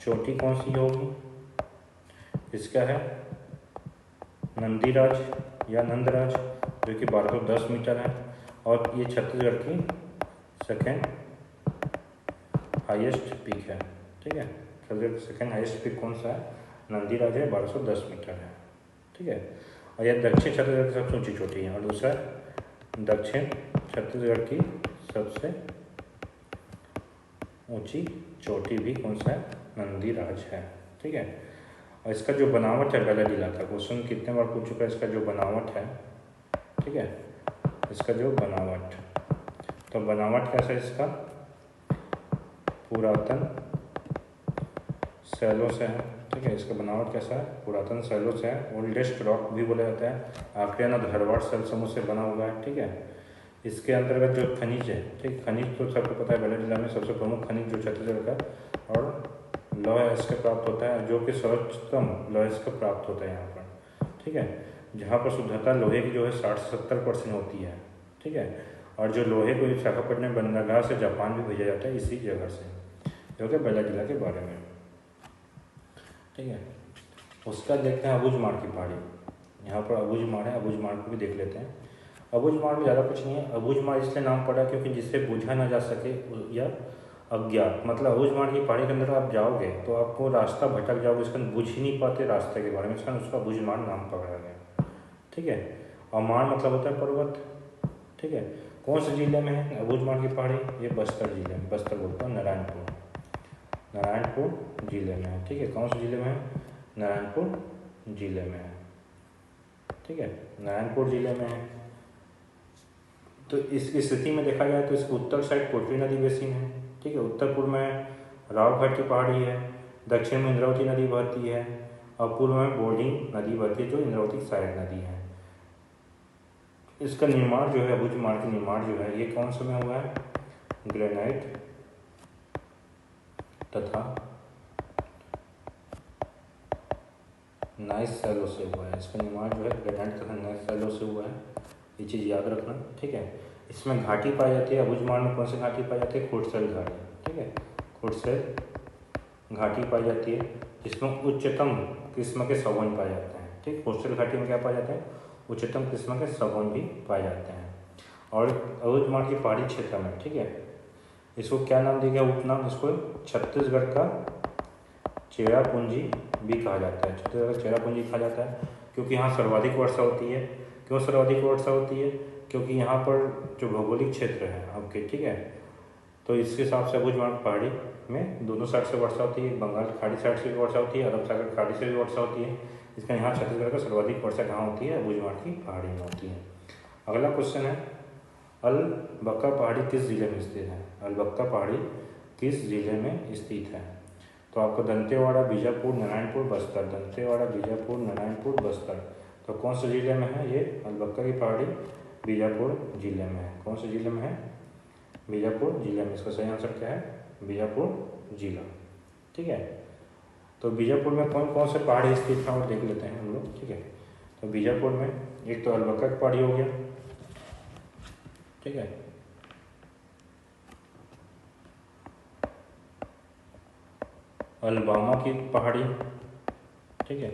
चोटी कौन सी होगी? इसका है नंदीराज या नंदराज, जो कि 1210 मीटर है। और ये छत्तीसगढ़ की सेकेंड हाईएस्ट पीक है, ठीक है। छत्तीसगढ़ सेकेंड हाईएस्ट पीक कौन सा है? नंदीराज है, 1210 मीटर है, ठीक है। और यह दक्षिण छत्तीसगढ़ की सबसे ऊंची चोटी है। और दूसरा दक्षिण छत्तीसगढ़ की सबसे ऊंची चोटी भी कौन सा है? नंदीराज है, ठीक है। और इसका जो बनावट है बैलाडीला का, क्वेश्चन कितने बार पूछ चुका है इसका जो बनावट है, ठीक है। इसका जो बनावट, तो बनावट कैसा है इसका? पुरातन शैलों से है, ठीक है। इसका बनावट कैसा है? पुरातन शैलों से है। ओल्डेस्ट रॉक भी बोला जाता है। आर्कियन और धारवाड़ शैल समूह से बना हुआ है, ठीक है। इसके अंतर्गत जो खनिज है, ठीक, खनिज तो सबको पता है बैलाडीला में सबसे प्रमुख खनिज जो छत्तीसगढ़ का, और लौह अयस्क प्राप्त होता है, जो कि सर्वोच्चतम लौह अयस्क प्राप्त होता है यहाँ पर, ठीक है। जहाँ पर शुद्धता लोहे की जो है 60 से 70% होती है, ठीक है। और जो लोहे को विशाखापट्टनम बंदरगाह से जापान भी भेजा जाता है इसी जगह से, जो कि बैलाडीला के बारे में, ठीक है। उसका देखते हैं अबूझमाड़ की पहाड़ी। यहाँ पर अबूझमाड़ है, अबूझमाड़ को भी देख लेते हैं। अबूझमाड़ में ज़्यादा कुछ नहीं है। अबूझमाड़ इसलिए नाम पड़ा क्योंकि जिससे बूझा ना जा सके या अज्ञात, मतलब अबूझमाड़ की पहाड़ी के अंदर आप जाओगे तो आपको रास्ता भटक जाओगे, इसका बुझ ही नहीं पाते रास्ते के बारे में, इसका उसका अबूझमाड़ नाम पकड़ा गया, ठीक है। और माड़ मतलब होता है पर्वत, ठीक है। कौन से जिले में है अबूझमाड़ की पहाड़ी? ये बस्तर जिले में, बस्तर बोलता हूँ, नारायणपुर जिले में है, ठीक है। कौन से जिले में है? नारायणपुर जिले में है, ठीक है। नारायणपुर जिले में है। तो इसकी स्थिति में देखा जाए तो इसके उत्तर साइड कोटरी नदी बेसिन है, ठीक है। उत्तर पूर्व में रावघाट की पहाड़ी है, दक्षिण में इंद्रावती नदी बहती है, और पूर्व में बोर्डिंग नदी बहती है जो इंद्रावती की सहायक नदी है। इसका निर्माण जो है, अबूझमाड़ का निर्माण जो है, ये कौन से में हुआ है? ग्रेनाइट तथा नाइस सैलो से हुआ है। इसका निर्माण जो है ग्रेनाइट तथा नाइस सैलो से हुआ है, ये चीज़ याद रखना, ठीक है। इसमें घाटी पाई जाती है। अबूझमाड़ में कौन सी घाटी पाई जाती है? खुर्दसर घाटी, ठीक है। खुर्दसर घाटी पाई जाती है, जिसमें उच्चतम किस्म के सगौन पाए जाते हैं, ठीक। खुर्दसर घाटी में क्या पाए जाते हैं? उच्चतम किस्म के सगौन भी पाए जाते हैं। और अबूझमाड़ की पहाड़ी क्षेत्र में, ठीक है, इसको क्या नाम दिया गया? उपनाम, इसको छत्तीसगढ़ का चेरापूंजी भी कहा जाता है। छत्तीसगढ़ का चेरापूंजी कहा जाता है क्योंकि यहाँ सर्वाधिक वर्षा होती है। क्यों सर्वाधिक वर्षा होती है? क्योंकि यहाँ पर जो भौगोलिक क्षेत्र है आपके, ठीक है, तो इसके हिसाब से अबूझमाड़ पहाड़ी में दोनों साइड से वर्षा होती है। बंगाल की खाड़ी साइड से भी वर्षा होती है, अरब सागर की खाड़ी से भी वर्षा होती है। इसका यहाँ छत्तीसगढ़ का सर्वाधिक वर्षा कहाँ होती है? अबूझमाड़ की पहाड़ी में होती है। अगला क्वेश्चन है, अलबक्का पहाड़ी किस जिले में स्थित है? अलबक्का पहाड़ी किस जिले में स्थित है? तो आपको दंतेवाड़ा, बीजापुर, नारायणपुर, बस्तर, दंतेवाड़ा, बीजापुर, नारायणपुर, बस्तर, तो कौन से जिले में है ये अलबक्का की पहाड़ी? बीजापुर जिले में है। कौन से जिले में है? बीजापुर जिले में। इसका सही आंसर क्या है? बीजापुर जिला। ठीक है, तो बीजापुर में कौन कौन से पहाड़ी स्थित हैं और देख लेते हैं हम लोग। ठीक है, तो बीजापुर में एक तो अल्बकक पहाड़ी हो गया। ठीक है, अलबामा की पहाड़ी। ठीक है,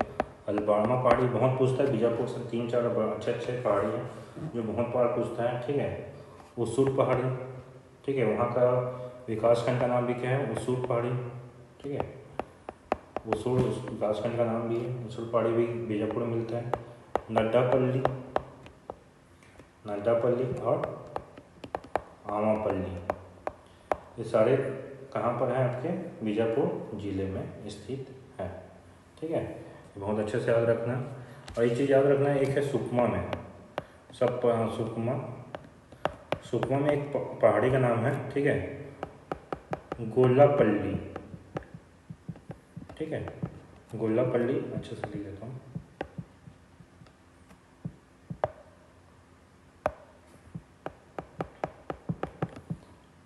अलबामा पहाड़ी बहुत पूछता है, बीजापुर से 3-4 अच्छे अच्छे पहाड़ी हैं जो बहुत बार पूछता है। ठीक है, उसूर पहाड़ी। ठीक है, वहाँ का विकासखंड का नाम भी क्या है? उसूर पहाड़ी। ठीक है, उसूर विकासखंड का नाम भी है। उसूर पहाड़ी भी बीजापुर में मिलता है। नड्डापल्ली, नड्डापल्ली और आमापल्ली, ये सारे कहाँ पर हैं? आपके बीजापुर जिले में स्थित है। ठीक है, बहुत अच्छे से याद रखना। और एक चीज़ याद रखना है, एक है सुकमा में, सब सुकमा, सुकमा में एक पहाड़ी का नाम है। ठीक है, गोलापल्ली। ठीक है, गोलापल्ली, अच्छे से लिख देता हूँ।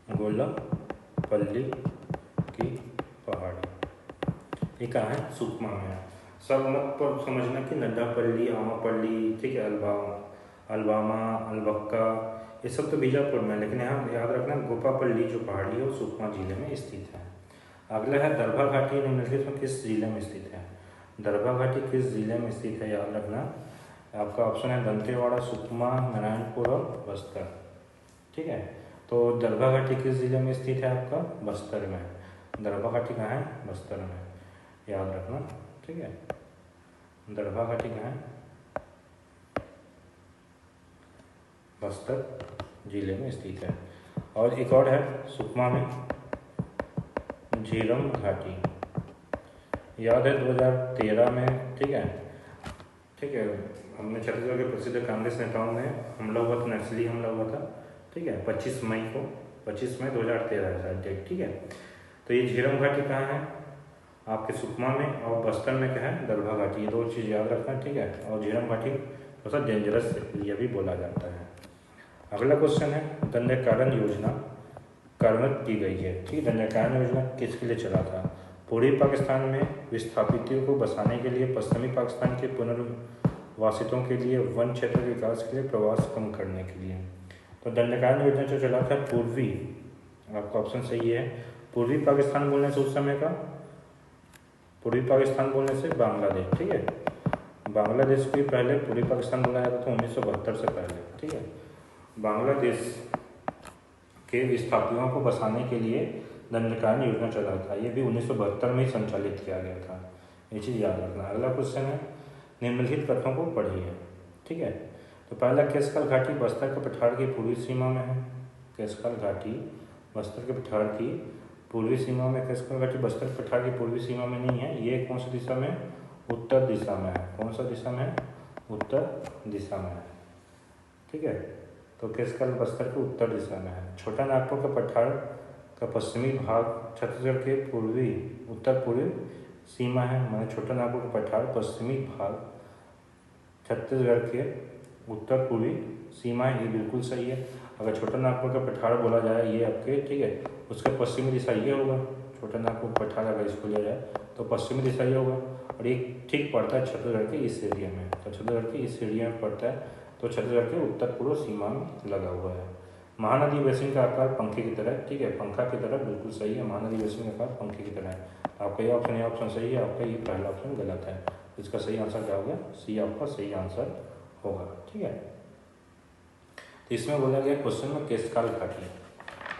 गोलापल्ली की पहाड़ी, ये कहाँ है? सुकमा में है। सब मत पर समझना कि नड्डापल्ली, आमापल्ली, ठीक है, अलबामा, अलबक्का, ये सब तो बीजापुर में, लेकिन यहाँ याद रखना गोपापल्ली जो पहाड़ी है वो सुकमा जिले में स्थित है। अगला है दरभा घाटी, निम्नलिखित में किस जिले में स्थित है? दरभा घाटी किस जिले में स्थित है? याद रखना, आपका ऑप्शन है दंतेवाड़ा, सुकमा, नारायणपुर और बस्तर। ठीक है, तो दरभा घाटी किस जिले में स्थित है? आपका बस्तर में। दरभा घाटी कहाँ है? बस्तर में, याद रखना। ठीक है, दरभा घाटी कहाँ है? बस्तर जिले में स्थित है। और एक और है सुकमा में, झीरम घाटी, याद है 2013 में। ठीक है, ठीक है, हमने छत्तीसगढ़ के प्रसिद्ध कांग्रेस नेताओं में हमला हुआ था, नक्सली हमला हुआ था। ठीक है, 25 मई को, 25 मई 2013 है डेट। ठीक है, तो ये झीरम घाटी कहाँ है? आपके सुकमा में, और बस्तर में क्या है? दरभा घाटी। ये 2 चीज़ याद रखना। ठीक है, और झीरम घाटी थोड़ा सा डेंजरस एरिया भी बोला जाता है। अगला क्वेश्चन है, दंडकारण योजना कार्यान्वित की गई है। ठीक है, दंडकारण योजना किसके लिए चला था? पूर्वी पाकिस्तान में विस्थापितों को बसाने के लिए, पश्चिमी पाकिस्तान के पुनर्वासितों के लिए, वन क्षेत्र के विकास के लिए, प्रवास कम करने के लिए। तो दंडकारण योजना जो चला था पूर्वी, आपका ऑप्शन सही है, पूर्वी पाकिस्तान बोलने से उस समय का, पूर्वी पाकिस्तान बोलने से बांग्लादेश। ठीक है, बांग्लादेश को पहले पूर्वी पाकिस्तान बोला जाता था 1972 से पहले। ठीक है, बांग्लादेश के विस्थापितों को बसाने के लिए दंडकारण योजना चला था। ये भी 1972 में ही संचालित किया गया था, ये चीज़ याद रखना। अगला क्वेश्चन है, निम्नलिखित कथनों को पढ़िए। ठीक है, तो पहला, केशकाल घाटी बस्तर के पठार की पूर्वी सीमा में है। केशकाल घाटी बस्तर के पठार की पूर्वी सीमा में, केशकाल घाटी बस्तर के पठार की पूर्वी सीमा में नहीं है। ये कौन सी दिशा में? उत्तर दिशा में है। कौन सा दिशा में है? उत्तर दिशा में है। ठीक है, तो केशकाल बस्तर के उत्तर दिशा में है। छोटा नागपुर का पठार का पश्चिमी भाग छत्तीसगढ़ के पूर्वी उत्तर पूर्वी सीमा है। माने छोटा नागपुर का पठार पश्चिमी भाग छत्तीसगढ़ के उत्तर पूर्वी सीमा है। ये बिल्कुल सही है। अगर छोटा नागपुर का पठार बोला जाए ये आपके, ठीक है, उसका पश्चिमी दिशा ये होगा। छोटा नागपुर पठार अगर इसको लिया जाए तो पश्चिमी दिशा ये होगा, और ये ठीक पड़ता है छत्तीसगढ़ के इस एरिया में। तो छत्तीसगढ़ के इस एरिया में पड़ता है, तो छत्तीसगढ़ के उत्तर पूर्व सीमा में लगा हुआ है। महानदी बेसिन का आकार पंखे की तरह, ठीक है, पंखा की तरह, बिल्कुल सही है। महानदी बेसिन का आकार पंखे की तरह है। आपका ये ऑप्शन सही है, आपका ये पहला ऑप्शन गलत है। इसका सही आंसर क्या हो गया? सी आपका सही आंसर होगा। ठीक है, तो इसमें बोला गया क्वेश्चन में केशकाल घाटी।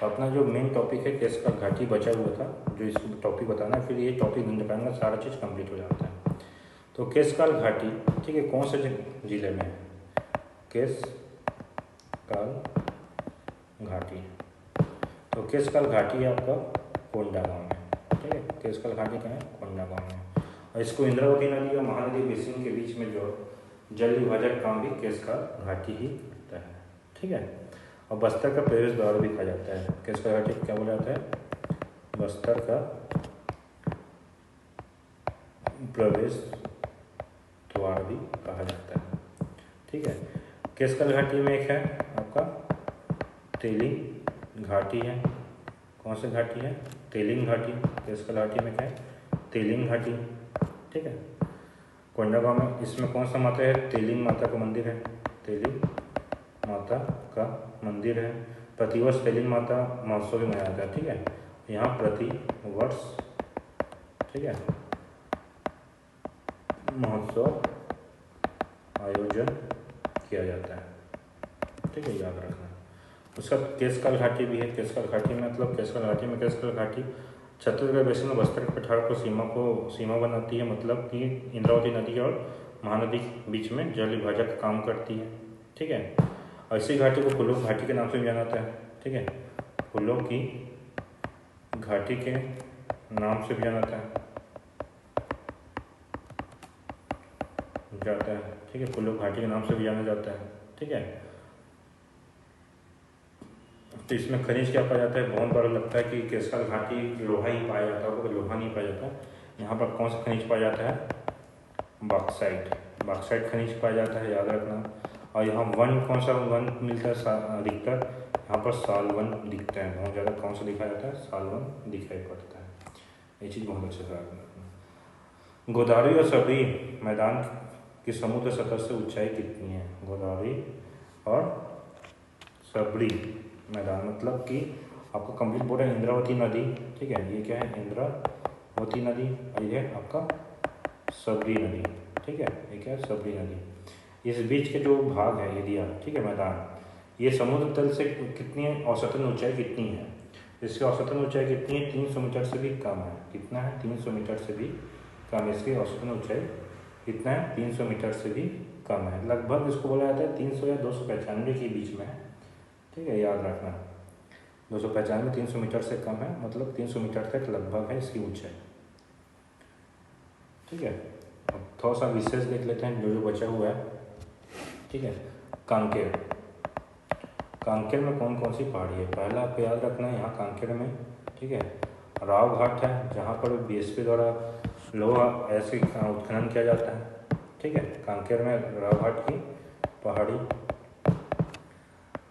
तो अपना जो मेन टॉपिक है केशकाल घाटी बचा हुआ था, जो इस टॉपिक बताना है, फिर ये टॉपिक बताना, सारा चीज़ कंप्लीट हो जाता है। तो केशकाल घाटी, ठीक है, कौन से जिले में है? केशकाल घाटी, तो केशकाल घाटी है आपका कोंडा गाँव में। ठीक है, केशकाल घाटी कहाँ है? कोंडा गाँव में। और इसको इंद्रावती नदी और महानदी बेसिन के बीच में जो जल विभाजक काम भी केशकाल घाटी ही करता है। ठीक है, और बस्तर का प्रवेश द्वार भी कहा जाता है। केशकाल घाटी क्या बोला जाता है? बस्तर का प्रवेश द्वार भी कहा जाता है। ठीक है, केसकल घाटी में एक है आपका तेलिंग घाटी है। कौन सी घाटी है? तेलिंग घाटी। केसकल घाटी में क्या है? तेलिंग घाटी। ठीक है। कोंडागांव में इसमें कौन सा माता है? तेलिंग माता का मंदिर है। तेलिंग माता का मंदिर है। प्रतिवर्ष तेलिंग माता महोत्सव भी मनाया जाता है। ठीक है। यहाँ प्रति वर्ष, ठीक है, महोत्सव आयोजन किया जाता है। ठीक है, याद रखना। उसका केसकाल घाटी भी है। केसकाल घाटी मतलब केसकाल घाटी में केसकाल घाटी छत्तीसगढ़ बेसिन में बस्तर के पठार को सीमा बनाती है, मतलब कि इंद्रावती नदी और महानदी के बीच में जल विभाजक का काम करती है। ठीक है। और इसी घाटी को फूलों की घाटी के नाम से भी जाना जाता है। ठीक है, फूलों की घाटी के नाम से भी जाना जाता है। ठीक है, फूलों की घाटी के नाम से भी जाना जाता है। ठीक है। तो इसमें खनिज क्या पाया जाता है? बहुत बार लगता है कि केसकाल घाटी लोहा ही पाया जाता है, लोहा नहीं पाया जाता। यहाँ पर कौन सा खनिज पाया जाता है? बॉक्साइट। बॉक्साइट खनिज पाया जाता है, याद रखना। और यहाँ वन, कौन सा वन मिलता है अधिकतर? यहाँ पर सालवन दिखता है बहुत ज़्यादा। कौन सा दिखाया जाता है? सालवन दिखाई पड़ता है। ये चीज़ बहुत अच्छे से याद रखना। गोदावरी और सबरी मैदान की समुद्र सतह से ऊंचाई कितनी है? गोदावरी और सबरी मैदान मतलब कि आपका कंप्लीट बोर्ड है इंद्रावती नदी। ठीक है, ये क्या है? इंद्रावती नदी। और ये है आपका सबरी नदी। ठीक है, ये क्या है? सबरी नदी। इस बीच के जो भाग है एरिया, ठीक है, मैदान, ये समुद्र तल से कितनी औसतन ऊंचाई कितनी है? इसकी औसतन ऊंचाई कितनी है? 300 मीटर से भी कम है। कितना है? 300 मीटर से भी कम। इसकी औसतन ऊंचाई कितना है? 300 मीटर से भी कम है। लगभग इसको बोला जाता है 300 या 295 के बीच में है। ठीक है, याद रखना। 295 300 मीटर से कम है, मतलब 300 मीटर तक लगभग है इसकी ऊंचाई। ठीक है। अब थोड़ा सा विशेष देख लेते हैं जो बचा हुआ है। ठीक है। कांकेर। कांकेर में कौन कौन सी पहाड़ी है? पहला आपको याद रखना है यहाँ कांकेर में, ठीक है, राव घाट है, जहाँ पर बीएसपी द्वारा लोहा ऐसे उत्खनन किया जाता है। ठीक है, कांकेर में राव घाट की पहाड़ी।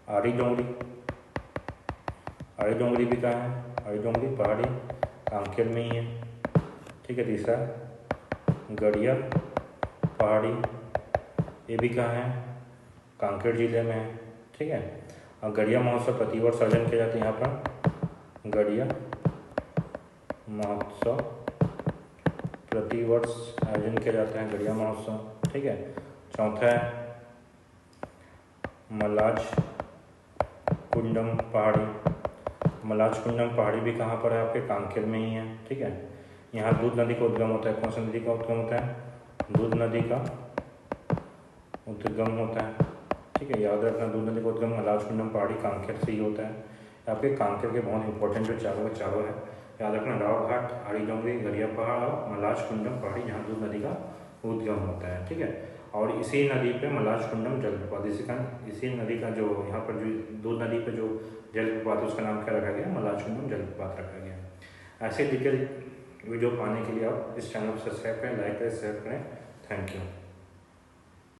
आड़ी डोंगरी। आड़ी डोंगरी भी कहाँ है? आड़ी डोंगरी पहाड़ी कांकेर में ही है। ठीक है। तीसरा गड़िया पहाड़ी, ये भी कहाँ है? कांकेर जिले में है। ठीक है। और गड़िया महोत्सव प्रतिवर्ष आयोजन किया जाता है यहाँ पर। गड़िया महोत्सव प्रतिवर्ष आयोजन किया जाता है, गड़िया महोत्सव। ठीक है। चौथा है मलाज कुंडम पहाड़ी। मलाज कुंडम पहाड़ी भी कहाँ पर है? आपके कांकेर में ही है। ठीक है। यहाँ दूध नदी का उद्गम होता है। कौन सी नदी का उद्गम होता है? दूध नदी का उद्गम होता है। ठीक है, याद रखना। दूध नदी का उद्गम मलाज कुंडम पहाड़ी कांकेर से ही होता है। आपके कांकेर के बहुत इंपॉर्टेंट जो चारों है, याद रखना। राव घाट, आड़ी डोंगरी, गड़िया पहाड़ और मलाज कुंडम पहाड़ी, जहाँ दूध नदी का उद्गम होता है। ठीक है। और इसी नदी पे मलाज कुंडम जलप्रपात, इसी नदी का जो यहाँ पर जो दूध नदी पे जो जलप्रपात है उसका नाम क्या रखा गया? मलाज कुंडम जलप्रपात रखा गया। ऐसे डिटेल वीडियो पाने के लिए आप इस चैनल को सब्सक्राइब करें, लाइक करें, शेयर करें। Thank you.